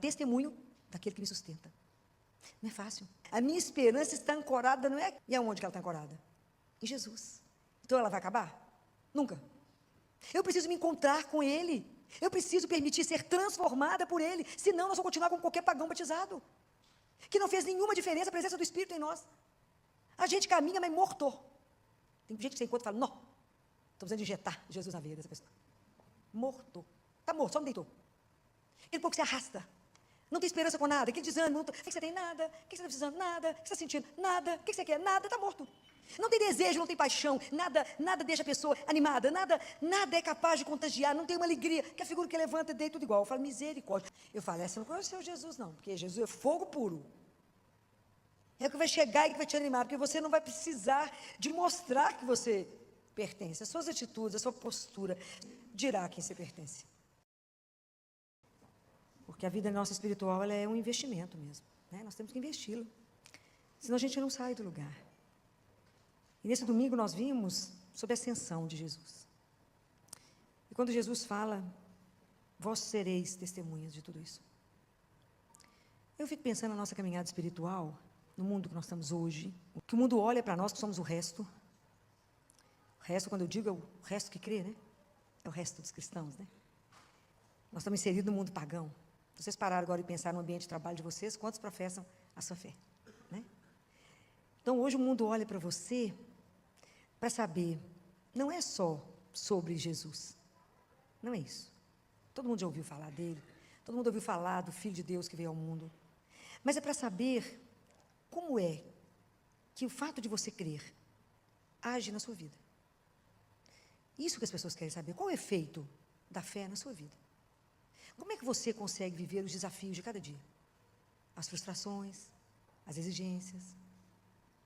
testemunho daquele que me sustenta. Não é fácil. A minha esperança está ancorada, não é? E aonde que ela está ancorada? Em Jesus. Então ela vai acabar? Nunca. Eu preciso me encontrar com Ele. Eu preciso permitir ser transformada por Ele. Senão nós vamos continuar com qualquer pagão batizado, que não fez nenhuma diferença a presença do Espírito em nós. A gente caminha, mas morto. Tem gente que você encontra e fala, não, estou precisando de injetar Jesus na veia dessa pessoa. Morto. Está morto, só não deitou. Aquele pouco se arrasta. Não tem esperança com nada. Aquele desânimo. O que você tem? Nada. O que você está precisando? Nada. O que você está sentindo? Nada. O que você quer? Nada. Está morto. Não tem desejo, não tem paixão. Nada deixa a pessoa animada. Nada é capaz de contagiar. Não tem uma alegria. Que a figura que levanta deita tudo igual. Eu falo, misericórdia. Eu falo, essa não conheceu Jesus não. Porque Jesus é fogo puro. É o que vai chegar e que vai te animar. Porque você não vai precisar de mostrar que você pertence. As suas atitudes, a sua postura dirá a quem você pertence. Porque a vida nossa espiritual, ela é um investimento mesmo, né? Nós temos que investi-la. Senão a gente não sai do lugar. E nesse domingo nós vimos sobre a ascensão de Jesus. E quando Jesus fala, vós sereis testemunhas de tudo isso. Eu fico pensando na nossa caminhada espiritual, no mundo que nós estamos hoje, que o mundo olha para nós que somos o resto. O resto, quando eu digo, é o resto que crê, né? É o resto dos cristãos, né? Nós estamos inseridos no mundo pagão. Vocês pararam agora e pensaram no ambiente de trabalho de vocês, quantos professam a sua fé, né? Então, hoje o mundo olha para você para saber, não é só sobre Jesus, não é isso. Todo mundo já ouviu falar dele, todo mundo ouviu falar do Filho de Deus que veio ao mundo, mas é para saber como é que o fato de você crer age na sua vida. Isso que as pessoas querem saber, qual é o efeito da fé na sua vida? Como é que você consegue viver os desafios de cada dia? As frustrações, as exigências,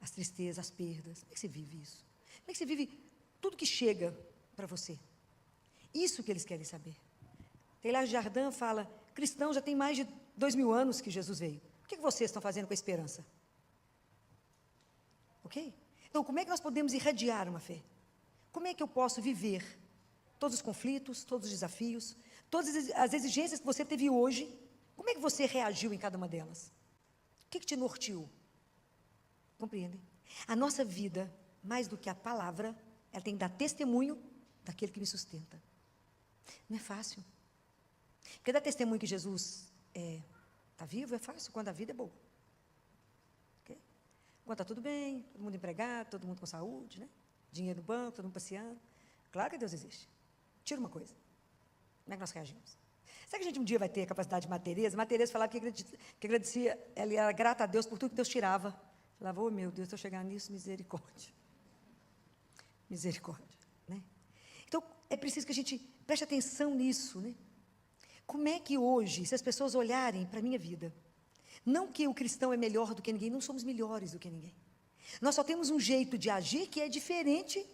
as tristezas, as perdas. Como é que você vive isso? Como é que você vive tudo que chega para você? Isso que eles querem saber. Teilhard de Chardin fala, cristãos já tem mais de 2000 anos que Jesus veio. O que vocês estão fazendo com a esperança? Ok? Então, como é que nós podemos irradiar uma fé? Como é que eu posso viver todos os conflitos, todos os desafios, todas as exigências que você teve hoje? Como é que você reagiu em cada uma delas? O que te norteou? Compreendem? A nossa vida, mais do que a palavra, ela tem que dar testemunho daquele que me sustenta. Não é fácil. Porque dar testemunho que Jesus está vivo é fácil quando a vida é boa. Okay? Quando está tudo bem, todo mundo empregado, todo mundo com saúde, né? Dinheiro no banco, todo mundo passeando. Claro que Deus existe. Tira uma coisa. Como é que nós reagimos? Será que a gente um dia vai ter a capacidade de Madre Teresa? Madre Teresa falava que agradecia, ela era grata a Deus por tudo que Deus tirava. Falava, oh meu Deus, se eu chegar nisso, misericórdia. Misericórdia, né? Então, é preciso que a gente preste atenção nisso, né? Como é que hoje, se as pessoas olharem para a minha vida, não que o cristão é melhor do que ninguém, não somos melhores do que ninguém. Nós só temos um jeito de agir que é diferente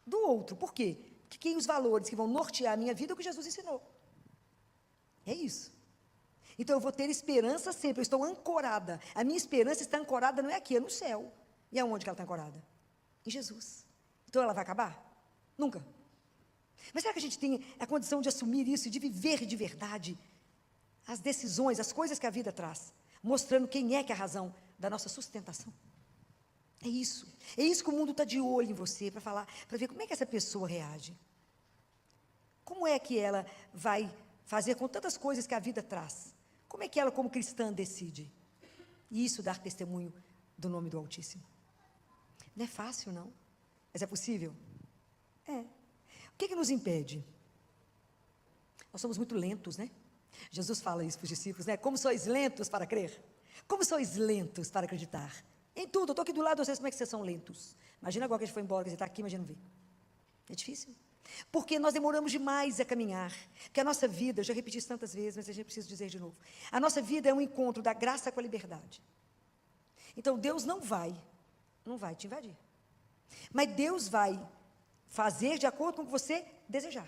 do outro. Por quê? Porque os valores que vão nortear a minha vida é o que Jesus ensinou. É isso. Então eu vou ter esperança sempre, eu estou ancorada. A minha esperança está ancorada, não é aqui, é no céu. E aonde que ela está ancorada? Em Jesus. Então ela vai acabar? Nunca. Mas será que a gente tem a condição de assumir isso, de viver de verdade as decisões, as coisas que a vida traz, mostrando quem é que é a razão da nossa sustentação? É isso que o mundo está de olho em você, para falar, para ver como é que essa pessoa reage. Como é que ela vai fazer com tantas coisas que a vida traz? Como é que ela, como cristã, decide? E isso dar testemunho do nome do Altíssimo. Não é fácil, não. Mas é possível? É. O que nos impede? Nós somos muito lentos, né? Jesus fala isso para os discípulos, né? Como sois lentos para crer? Como sois lentos para acreditar? Em tudo, eu estou aqui do lado de vocês, como é que vocês são lentos? Imagina agora que a gente foi embora, que você está aqui, imagina ver. É difícil. Porque nós demoramos demais a caminhar. Porque a nossa vida, eu já repeti isso tantas vezes, mas a gente precisa dizer de novo. A nossa vida é um encontro da graça com a liberdade. Então Deus não vai te invadir. Mas Deus vai fazer de acordo com o que você desejar.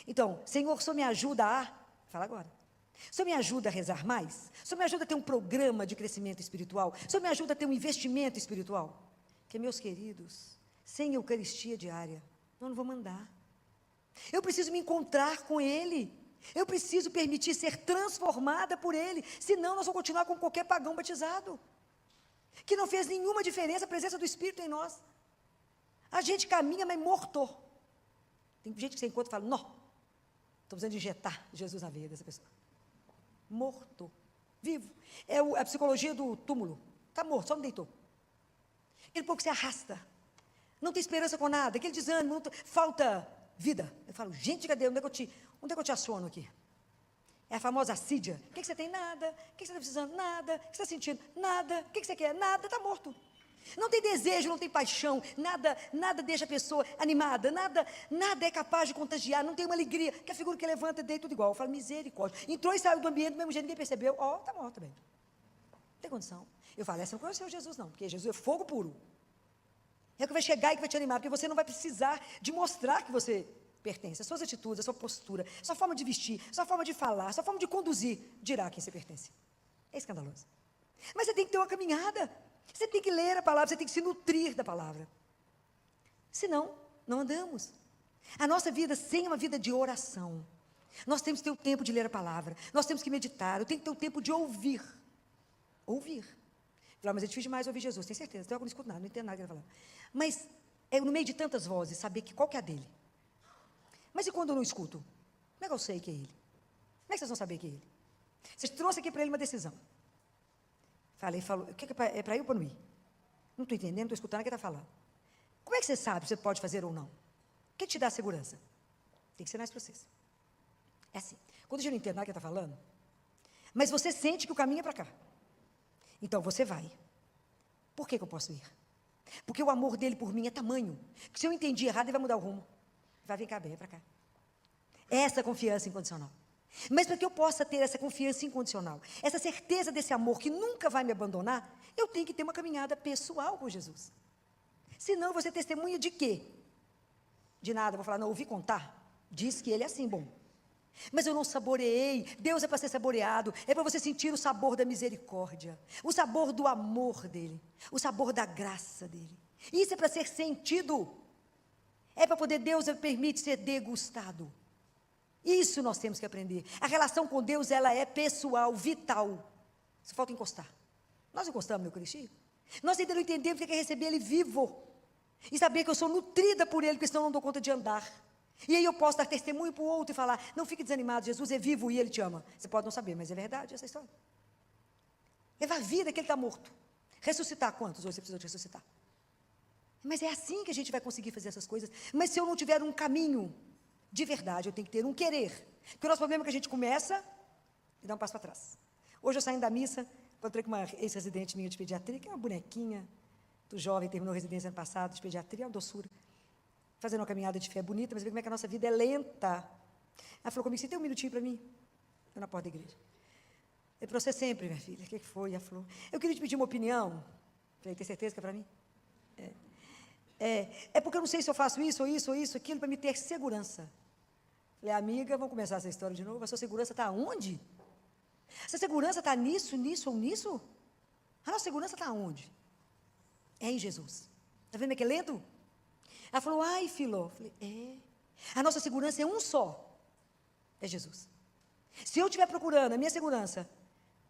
Então, Senhor, o Senhor me ajuda a... Fala agora. O Senhor me ajuda a rezar mais? O Senhor me ajuda a ter um programa de crescimento espiritual? O Senhor me ajuda a ter um investimento espiritual? Porque, meus queridos, sem Eucaristia diária, eu não vou mandar. Eu preciso me encontrar com Ele. Eu preciso permitir ser transformada por Ele, senão nós vamos continuar com qualquer pagão batizado, que não fez nenhuma diferença a presença do Espírito em nós. A gente caminha, mas morto. Tem gente que você encontra e fala, não, estou precisando de injetar Jesus na veia dessa pessoa. Morto, vivo. É a psicologia do túmulo. Está morto, só me deitou. Aquele pouco que se arrasta. Não tem esperança com nada, aquele desânimo, falta vida. Eu falo, gente, cadê? Onde é que eu te aciono aqui? É a famosa assídia. O que você tem? Nada. O que você está precisando? Nada. O que você está sentindo? Nada. O que você quer? Nada. Está morto. Não tem desejo, não tem paixão, nada deixa a pessoa animada, nada é capaz de contagiar, não tem uma alegria, que a figura que levanta e deita tudo igual. Eu falo, misericórdia. Entrou e saiu do ambiente do mesmo jeito, ninguém percebeu. Está morto também. Não tem condição. Eu falo, essa não conheceu Jesus não, porque Jesus é fogo puro. É o que vai chegar e que vai te animar, porque você não vai precisar de mostrar que você pertence. As suas atitudes, a sua postura, a sua forma de vestir, a sua forma de falar, a sua forma de conduzir, dirá a quem você pertence. É escandaloso. Mas você tem que ter uma caminhada. Você tem que ler a palavra, você tem que se nutrir da palavra. Senão, não andamos. A nossa vida sem uma vida de oração. Nós temos que ter o tempo de ler a palavra. Nós temos que meditar. Eu tenho que ter o tempo de ouvir. Ouvir. Mas é difícil demais ouvir Jesus, tenho certeza. Então eu não escuto nada, não entendo nada que ele está falando. Mas, no meio de tantas vozes, saber qual que é a dele. Mas e quando eu não escuto? Como é que eu sei que é ele? Como é que vocês vão saber que é ele? Você trouxe aqui para ele uma decisão. Falou, o que é para ir ou para não ir? Não estou entendendo, não estou escutando o que ele está falando. Como é que você sabe se você pode fazer ou não? O que te dá segurança? Tem que ser mais para vocês. É assim, quando eu não entendo nada que ele está falando, mas você sente que o caminho é para cá. Então você vai. Por que eu posso ir? Porque o amor dele por mim é tamanho, que se eu entendi errado, ele vai mudar o rumo. Vai vir cá, vem para cá. Essa confiança incondicional. Mas para que eu possa ter essa confiança incondicional, essa certeza desse amor que nunca vai me abandonar, eu tenho que ter uma caminhada pessoal com Jesus. Senão você testemunha de quê? De nada, eu vou falar, não, ouvi contar, diz que ele é assim, bom. Mas eu não saboreei, Deus é para ser saboreado, é para você sentir o sabor da misericórdia, o sabor do amor dele, o sabor da graça dele. Isso é para ser sentido, é para poder, Deus permite ser degustado. Isso nós temos que aprender. A relação com Deus, ela é pessoal, vital. Só falta encostar. Nós encostamos, meu Cristi? Nós ainda não entendemos o que é receber Ele vivo. E saber que eu sou nutrida por Ele, porque senão eu não dou conta de andar. E aí eu posso dar testemunho para o outro e falar, não fique desanimado, Jesus é vivo e Ele te ama. Você pode não saber, mas é verdade essa história. Levar a vida que Ele está morto. Ressuscitar, quantos hoje você precisa de ressuscitar? Mas é assim que a gente vai conseguir fazer essas coisas. Mas se eu não tiver um caminho de verdade, eu tenho que ter um querer. Porque o nosso problema é que a gente começa e dá um passo para trás. Hoje eu saindo da missa, encontrei com uma ex-residente minha de pediatria, que é uma bonequinha, muito jovem, terminou a residência ano passado, de pediatria, é uma doçura. Fazendo uma caminhada de fé bonita, mas vê como é que a nossa vida é lenta. Ela falou comigo, você tem um minutinho para mim? Eu na porta da igreja. É para você sempre, minha filha. O que foi? Ela falou, eu queria te pedir uma opinião. Falei, tem certeza que é para mim? É porque eu não sei se eu faço isso, ou isso, ou isso, aquilo, para me ter segurança. Falei, amiga, vamos começar essa história de novo. A sua segurança está onde? Essa segurança está nisso, nisso ou nisso? A nossa segurança está onde? É em Jesus. Está vendo que é lento? Ela falou, ai, Filó. Falei, a nossa segurança é um só. É Jesus. Se eu estiver procurando a minha segurança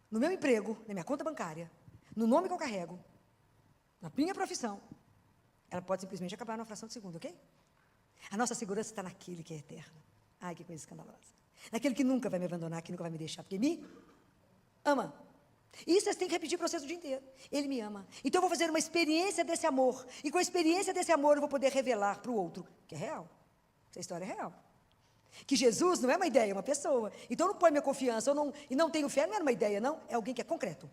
no meu emprego, na minha conta bancária, no nome que eu carrego, na minha profissão, ela pode simplesmente acabar numa fração de segundo, ok? A nossa segurança está naquele que é eterno. Ai, que coisa escandalosa. Naquele que nunca vai me abandonar, que nunca vai me deixar, porque me ama. Isso vocês têm que repetir o processo o dia inteiro. Ele me ama. Então eu vou fazer uma experiência desse amor. E com a experiência desse amor eu vou poder revelar para o outro, que é real. Essa história é real. Que Jesus não é uma ideia, é uma pessoa. Então eu não ponho minha confiança, e não tenho fé, não é uma ideia, não. É alguém que é concreto.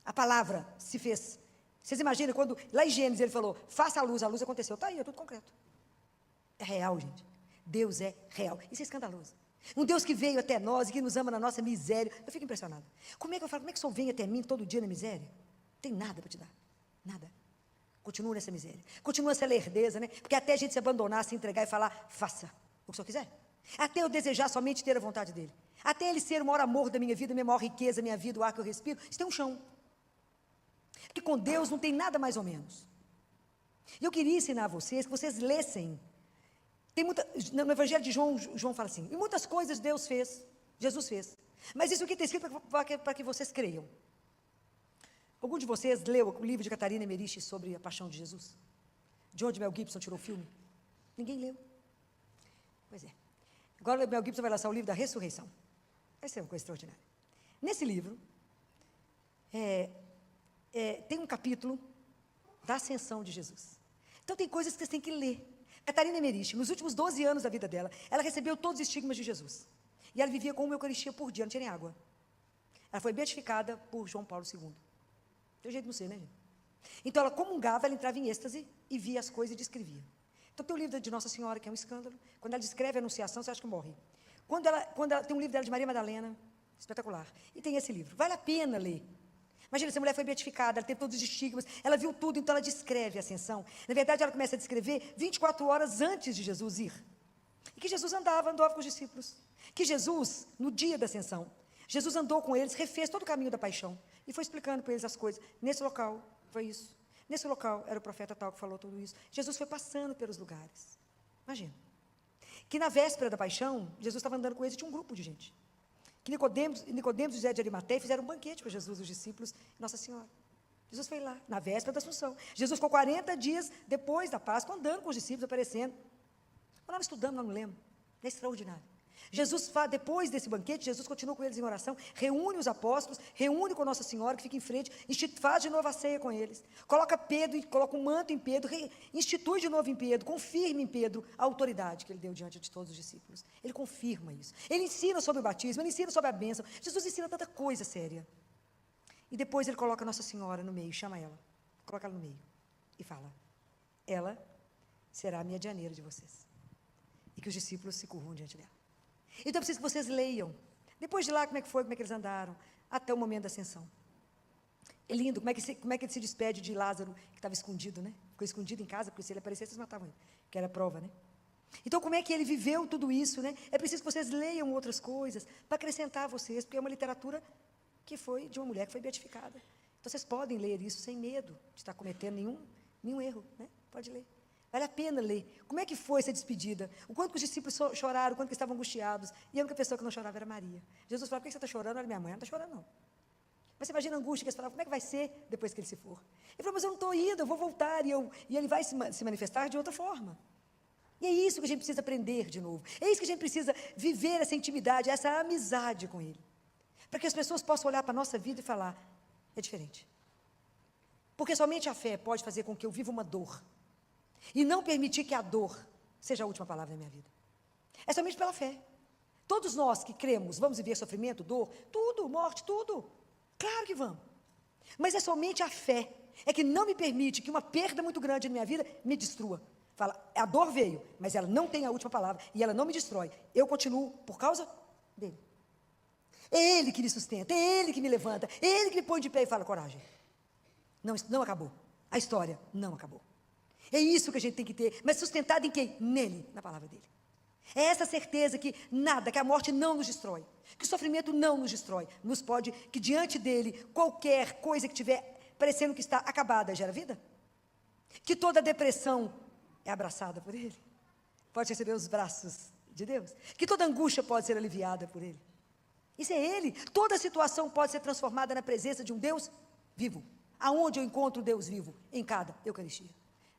A palavra se fez. Vocês imaginam quando, lá em Gênesis, ele falou, faça a luz aconteceu. Está aí, é tudo concreto. É real, gente. Deus é real. Isso é escandaloso. Um Deus que veio até nós e que nos ama na nossa miséria. Eu fico impressionada. Como é que eu falo, como é que o Senhor vem até mim todo dia na miséria? Não tem nada para te dar. Nada. Continua nessa miséria. Continua essa lerdeza, né? Porque até a gente se abandonar, se entregar e falar, faça o que o Senhor quiser. Até eu desejar somente ter a vontade dEle. Até Ele ser o maior amor da minha vida, minha maior riqueza, minha vida, o ar que eu respiro. Isso tem um chão. Porque com Deus não tem nada mais ou menos. E eu queria ensinar a vocês que vocês lessem No Evangelho de João, João fala assim, e muitas coisas Deus fez, Jesus fez, mas isso aqui está escrito para que vocês creiam. Algum de vocês leu o livro de Catarina Emmerich sobre a paixão de Jesus? De onde Mel Gibson tirou o filme? Ninguém leu. Pois é. Agora o Mel Gibson vai lançar o livro da ressurreição. Vai ser uma coisa extraordinária. Nesse livro, tem um capítulo da ascensão de Jesus. Então tem coisas que vocês têm que ler. Catarina Emmerich, nos últimos 12 anos da vida dela, ela recebeu todos os estigmas de Jesus. E ela vivia com uma eucaristia por dia, não tinha nem água. Ela foi beatificada por João Paulo II. Tem jeito de não ser, né, gente? Então ela comungava, ela entrava em êxtase e via as coisas e descrevia. Então tem o livro de Nossa Senhora, que é um escândalo. Quando ela descreve a Anunciação, você acha que morre. Quando ela tem um livro dela de Maria Madalena, espetacular. E tem esse livro. Vale a pena ler. Imagina, essa mulher foi beatificada, ela teve todos os estigmas, ela viu tudo, então ela descreve a ascensão. Na verdade, ela começa a descrever 24 horas antes de Jesus ir. E que Jesus andava com os discípulos. Que Jesus, no dia da ascensão, Jesus andou com eles, refez todo o caminho da paixão. E foi explicando para eles as coisas. Nesse local, foi isso. Nesse local, era o profeta tal que falou tudo isso. Jesus foi passando pelos lugares. Imagina. Que na véspera da paixão, Jesus estava andando com eles e tinha um grupo de gente. Que Nicodemos e José de Arimateia fizeram um banquete para Jesus, os discípulos e Nossa Senhora. Jesus foi lá, na véspera da Assunção. Jesus ficou 40 dias depois da Páscoa, andando com os discípulos, aparecendo. Nós estudamos, nós não lemos. É extraordinário. Jesus, depois desse banquete, Jesus continua com eles em oração, reúne os apóstolos, reúne com Nossa Senhora, que fica em frente, faz de novo a ceia com eles, coloca Pedro, e coloca um manto em Pedro, institui de novo em Pedro, confirma em Pedro a autoridade que ele deu diante de todos os discípulos. Ele confirma isso. Ele ensina sobre o batismo, ele ensina sobre a bênção. Jesus ensina tanta coisa séria. E depois ele coloca Nossa Senhora no meio, chama ela, coloca ela no meio e fala, ela será a medianeira de vocês. E que os discípulos se curvam diante dela. Então, eu preciso que vocês leiam. Depois de lá, como é que foi, como é que eles andaram, até o momento da ascensão. É lindo, como é que ele se despede de Lázaro, que estava escondido, né? Ficou escondido em casa, porque se ele aparecesse, eles matavam ele, que era a prova, né? Então, como é que ele viveu tudo isso, né? É preciso que vocês leiam outras coisas, para acrescentar a vocês, porque é uma literatura que foi de uma mulher que foi beatificada. Então, vocês podem ler isso sem medo de estar cometendo nenhum erro, né? Pode ler. Vale a pena ler. Como é que foi essa despedida? O quanto que os discípulos choraram, o quanto que estavam angustiados. E a única pessoa que não chorava era Maria. Jesus falava, por que você está chorando? Olha, minha mãe não está chorando, não. Mas você imagina a angústia que eles falavam, como é que vai ser depois que ele se for? Ele falou, mas eu não estou indo, eu vou voltar. E ele vai se manifestar de outra forma. E é isso que a gente precisa aprender de novo. É isso que a gente precisa viver, essa intimidade, essa amizade com ele. Para que as pessoas possam olhar para a nossa vida e falar, é diferente. Porque somente a fé pode fazer com que eu viva uma dor. E não permitir que a dor seja a última palavra da minha vida. É somente pela fé. Todos nós que cremos, vamos viver sofrimento, dor, tudo, morte, tudo. Claro que vamos. Mas é somente a fé, é que não me permite que uma perda muito grande na minha vida me destrua. Fala, a dor veio, mas ela não tem a última palavra, e ela não me destrói. Eu continuo por causa dele. É ele que me sustenta, é ele que me levanta, é ele que me põe de pé e fala, coragem. Não, não acabou. A história não acabou. É isso que a gente tem que ter, mas sustentado em quem? Nele, na palavra dele. É essa certeza que nada, que a morte não nos destrói, que o sofrimento não nos destrói, que diante dele, qualquer coisa que tiver parecendo que está acabada, gera vida. Que toda depressão é abraçada por ele, pode receber os braços de Deus. Que toda angústia pode ser aliviada por ele. Isso é ele. Toda situação pode ser transformada na presença de um Deus vivo. Aonde eu encontro o Deus vivo? Em cada Eucaristia.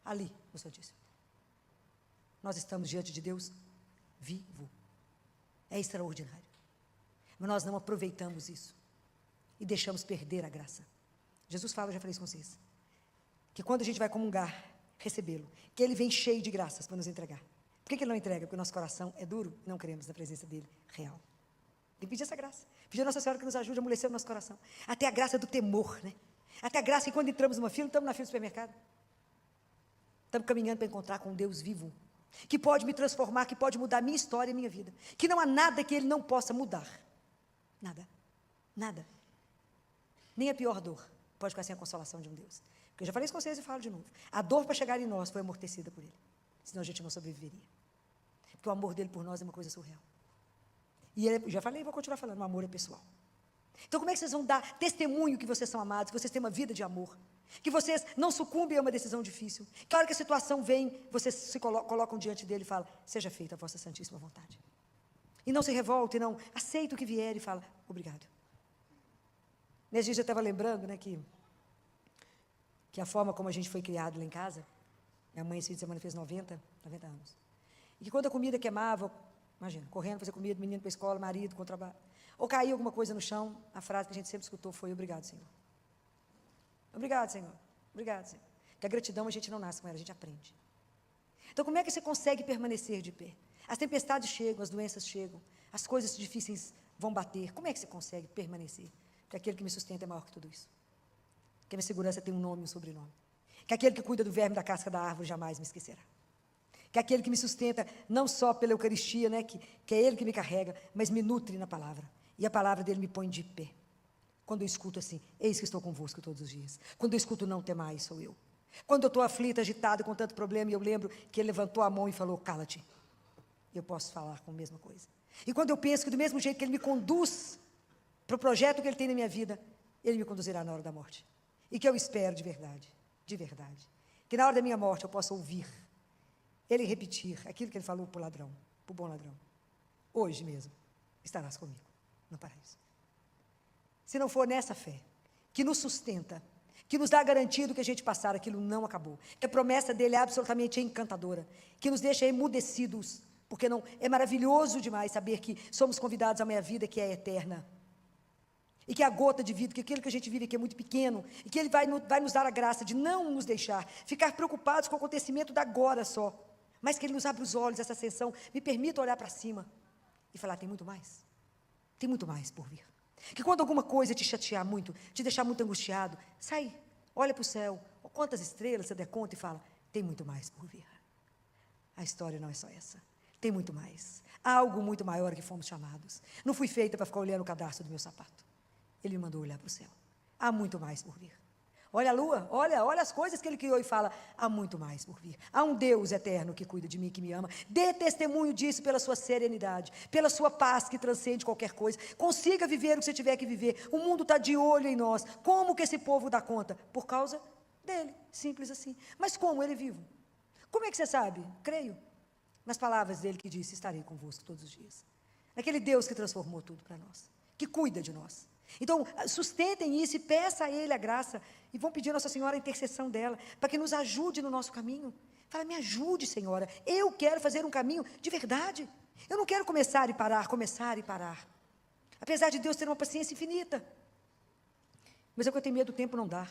Ali, no Santíssimo. Nós estamos diante de Deus vivo. É extraordinário. Mas nós não aproveitamos isso. E deixamos perder a graça. Jesus fala, eu já falei isso com vocês, que quando a gente vai comungar, recebê-lo, que ele vem cheio de graças para nos entregar. Por que ele não entrega? Porque o nosso coração é duro e não cremos na presença dele real. Tem que pedir essa graça. Pedir a Nossa Senhora que nos ajude a amolecer o nosso coração. Até a graça do temor, né? Até a graça que quando entramos numa fila, estamos na fila do supermercado. Estamos caminhando para encontrar com um Deus vivo, que pode me transformar, que pode mudar a minha história e a minha vida. Que não há nada que ele não possa mudar. Nada. Nada. Nem a pior dor pode ficar sem a consolação de um Deus. Porque eu já falei isso com vocês e falo de novo. A dor para chegar em nós foi amortecida por ele. Senão a gente não sobreviveria. Porque o amor dele por nós é uma coisa surreal. E ele, já falei e vou continuar falando, o amor é pessoal. Então como é que vocês vão dar testemunho que vocês são amados, que vocês têm uma vida de amor? Que vocês não sucumbem a uma decisão difícil. Que a hora que a situação vem, vocês se colocam diante dele e falam, seja feita a vossa santíssima vontade. E não se revolte, não. Aceita o que vier e fala, obrigado. Nesse dia eu estava lembrando, né, que a forma como a gente foi criado lá em casa, minha mãe esse fim de semana fez 90 anos. E que quando a comida queimava, imagina, correndo fazer comida, menino para a escola, marido com o trabalho, ou caía alguma coisa no chão, a frase que a gente sempre escutou foi, obrigado, Senhor. Obrigado, Senhor. Obrigado, Senhor. Porque a gratidão a gente não nasce com ela, a gente aprende. Então, como é que você consegue permanecer de pé? As tempestades chegam, as doenças chegam, as coisas difíceis vão bater. Como é que você consegue permanecer? Porque aquele que me sustenta é maior que tudo isso. Que a minha segurança tem um nome e um sobrenome. Que aquele que cuida do verme da casca da árvore jamais me esquecerá. Que aquele que me sustenta, não só pela Eucaristia, né, que é Ele que me carrega, mas me nutre na palavra. E a palavra dele me põe de pé. Quando eu escuto assim, eis que estou convosco todos os dias. Quando eu escuto não temais, sou eu. Quando eu estou aflita, agitada, com tanto problema, e eu lembro que ele levantou a mão e falou, cala-te. Eu posso falar com a mesma coisa. E quando eu penso que do mesmo jeito que ele me conduz para o projeto que ele tem na minha vida, ele me conduzirá na hora da morte. E que eu espero de verdade, que na hora da minha morte eu possa ouvir ele repetir aquilo que ele falou para o ladrão, para o bom ladrão. Hoje mesmo estarás comigo no paraíso. Se não for nessa fé, que nos sustenta, que nos dá a garantia do que a gente passar, aquilo não acabou. Que a promessa dele é absolutamente encantadora, que nos deixa emudecidos, porque não é maravilhoso demais saber que somos convidados a uma vida que é eterna. E que a gota de vida, que aquilo que a gente vive aqui é muito pequeno, e que ele vai nos dar a graça de não nos deixar ficar preocupados com o acontecimento da agora só, mas que ele nos abra os olhos, essa ascensão, me permita olhar para cima e falar, tem muito mais por vir. Que quando alguma coisa te chatear muito, te deixar muito angustiado, sai, olha para o céu, quantas estrelas você der conta e fala, tem muito mais por vir. A história não é só essa, tem muito mais. Há algo muito maior que fomos chamados. Não fui feita para ficar olhando o cadarço do meu sapato. Ele me mandou olhar para o céu. Há muito mais por vir. Olha a lua, olha as coisas que ele criou e fala, há muito mais por vir. Há um Deus eterno que cuida de mim, que me ama. Dê testemunho disso pela sua serenidade, pela sua paz que transcende qualquer coisa. Consiga viver o que você tiver que viver. O mundo está de olho em nós. Como que esse povo dá conta? Por causa dele, simples assim. Mas como ele é vivo? Como é que você sabe? Creio nas palavras dele que disse, estarei convosco todos os dias. Naquele Deus que transformou tudo para nós, que cuida de nós. Então, sustentem isso e peça a Ele a graça, e vão pedir a Nossa Senhora a intercessão dela, para que nos ajude no nosso caminho. Fala, me ajude, Senhora, eu quero fazer um caminho de verdade. Eu não quero começar e parar. Apesar de Deus ter uma paciência infinita. Mas é que eu tenho medo do tempo não dar.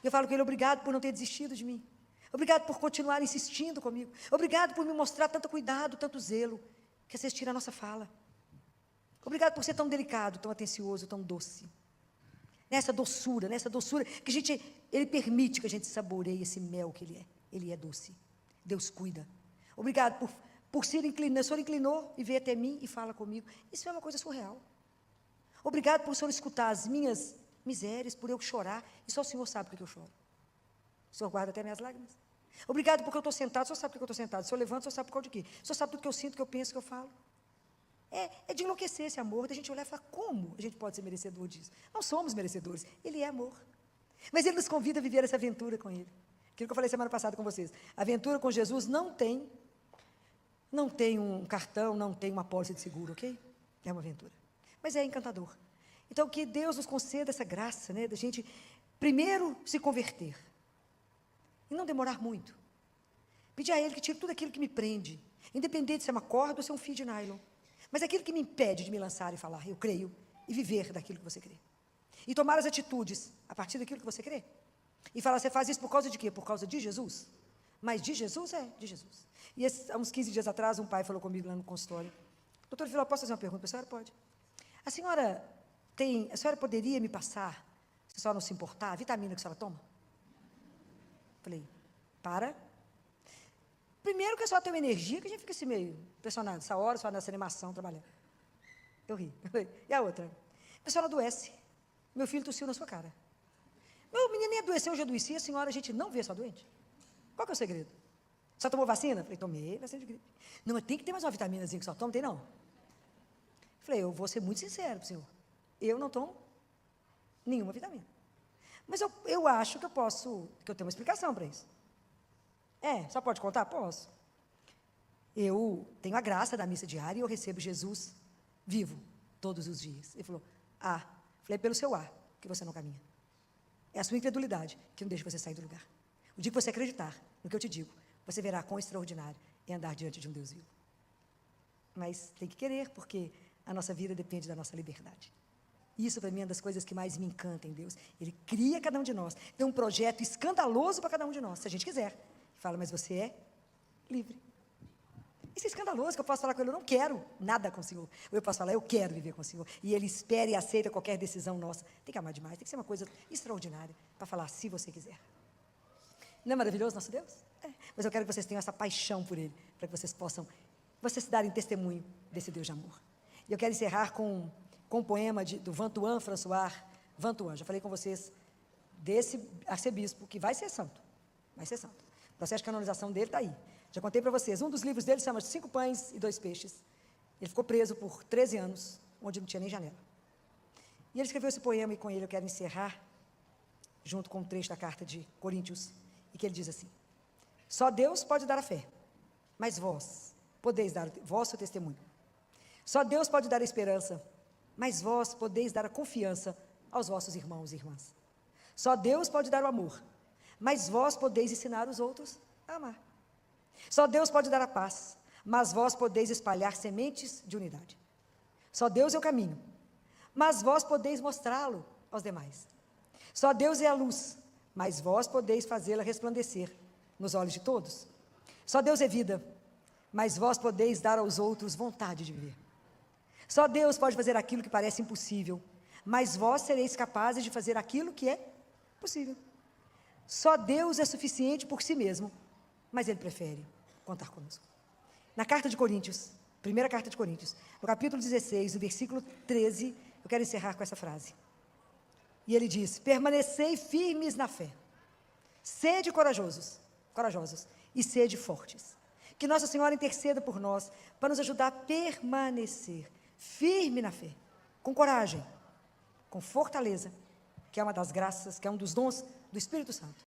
Eu falo com Ele, obrigado por não ter desistido de mim. Obrigado por continuar insistindo comigo. Obrigado por me mostrar tanto cuidado, tanto zelo, que às vezes tira a nossa fala. Obrigado por ser tão delicado, tão atencioso, tão doce. Nessa doçura que Ele permite que a gente saboreie esse mel que Ele é. Ele é doce. Deus cuida. Obrigado por ser inclinado. O Senhor inclinou e veio até mim e fala comigo. Isso é uma coisa surreal. Obrigado por o Senhor escutar as minhas misérias, por eu chorar. E só o Senhor sabe por que eu choro. O Senhor guarda até minhas lágrimas. Obrigado porque eu estou sentado. O Senhor sabe por que eu estou sentado. Se eu levanto, o Senhor sabe por causa de quê. O Senhor sabe tudo que eu sinto, que eu penso, que eu falo. É de enlouquecer esse amor, da gente olhar e falar, como a gente pode ser merecedor disso? Não somos merecedores, Ele é amor. Mas Ele nos convida a viver essa aventura com Ele. Aquilo que eu falei semana passada com vocês. A aventura com Jesus não tem um cartão, não tem uma pólice de seguro, ok? É uma aventura. Mas é encantador. Então, que Deus nos conceda essa graça, né, da gente primeiro se converter. E não demorar muito. Pedir a Ele que tire tudo aquilo que me prende. Independente se é uma corda ou se é um fio de nylon. Mas aquilo que me impede de me lançar e falar, eu creio, e viver daquilo que você crê. E tomar as atitudes a partir daquilo que você crê. E falar, você faz isso por causa de quê? Por causa de Jesus? Mas de Jesus? É, de Jesus. E há uns 15 dias atrás, um pai falou comigo lá no consultório. Doutor Vila, posso fazer uma pergunta? A senhora pode. A senhora poderia me passar, se a senhora não se importar, a vitamina que a senhora toma? Falei, para. Primeiro que a senhora tem uma energia que a gente fica assim meio impressionado. Essa hora, a senhora nessa animação, trabalhando. Eu ri. E a outra? A senhora adoece. Meu filho tossiu na sua cara. Meu menino nem adoeceu, eu já adoeci. A senhora, a gente não vê a sua doente. Qual que é o segredo? Só tomou vacina? Falei, tomei vacina de gripe. Não, mas tem que ter mais uma vitaminazinha que só toma, tem não? Falei, eu vou ser muito sincero para o senhor. Eu não tomo nenhuma vitamina. Mas eu acho que que eu tenho uma explicação para isso. Só pode contar? Posso. Eu tenho a graça da missa diária e eu recebo Jesus vivo todos os dias. Ele falou, falei, pelo seu que você não caminha. É a sua incredulidade que não deixa você sair do lugar. O dia que você acreditar no que eu te digo, você verá quão extraordinário é andar diante de um Deus vivo. Mas tem que querer, porque a nossa vida depende da nossa liberdade. Isso, para mim, é uma das coisas que mais me encanta em Deus. Ele cria cada um de nós, tem um projeto escandaloso para cada um de nós, se a gente quiser. Fala, mas você é livre. Isso é escandaloso, que eu posso falar com ele, eu não quero nada com o Senhor. Ou eu posso falar, eu quero viver com o Senhor. E ele espera e aceita qualquer decisão nossa. Tem que amar demais, tem que ser uma coisa extraordinária, para falar, se você quiser. Não é maravilhoso nosso Deus? Mas eu quero que vocês tenham essa paixão por Ele, para que vocês possam, vocês darem testemunho desse Deus de amor. E eu quero encerrar com um poema do Vantuan François Vantuan. Já falei com vocês desse arcebispo, que vai ser santo. Vai ser santo. O processo de canonização dele está aí. Já contei para vocês. Um dos livros dele se chama 5 Pães e 2 Peixes. Ele ficou preso por 13 anos, onde não tinha nem janela. E ele escreveu esse poema, e com ele eu quero encerrar, junto com um trecho da carta de Coríntios, e que ele diz assim: só Deus pode dar a fé, mas vós podeis dar o vosso testemunho. Só Deus pode dar a esperança, mas vós podeis dar a confiança aos vossos irmãos e irmãs. Só Deus pode dar o amor, mas vós podeis ensinar os outros a amar. Só Deus pode dar a paz, mas vós podeis espalhar sementes de unidade. Só Deus é o caminho, mas vós podeis mostrá-lo aos demais. Só Deus é a luz, mas vós podeis fazê-la resplandecer nos olhos de todos. Só Deus é vida, mas vós podeis dar aos outros vontade de viver. Só Deus pode fazer aquilo que parece impossível, mas vós sereis capazes de fazer aquilo que é possível. Só Deus é suficiente por si mesmo, mas Ele prefere contar conosco. Na carta de Coríntios, primeira carta de Coríntios, no capítulo 16, no versículo 13, eu quero encerrar com essa frase. E ele diz: permanecei firmes na fé, sede corajosos, e sede fortes. Que Nossa Senhora interceda por nós, para nos ajudar a permanecer firme na fé, com coragem, com fortaleza, que é uma das graças, que é um dos dons do Espírito Santo,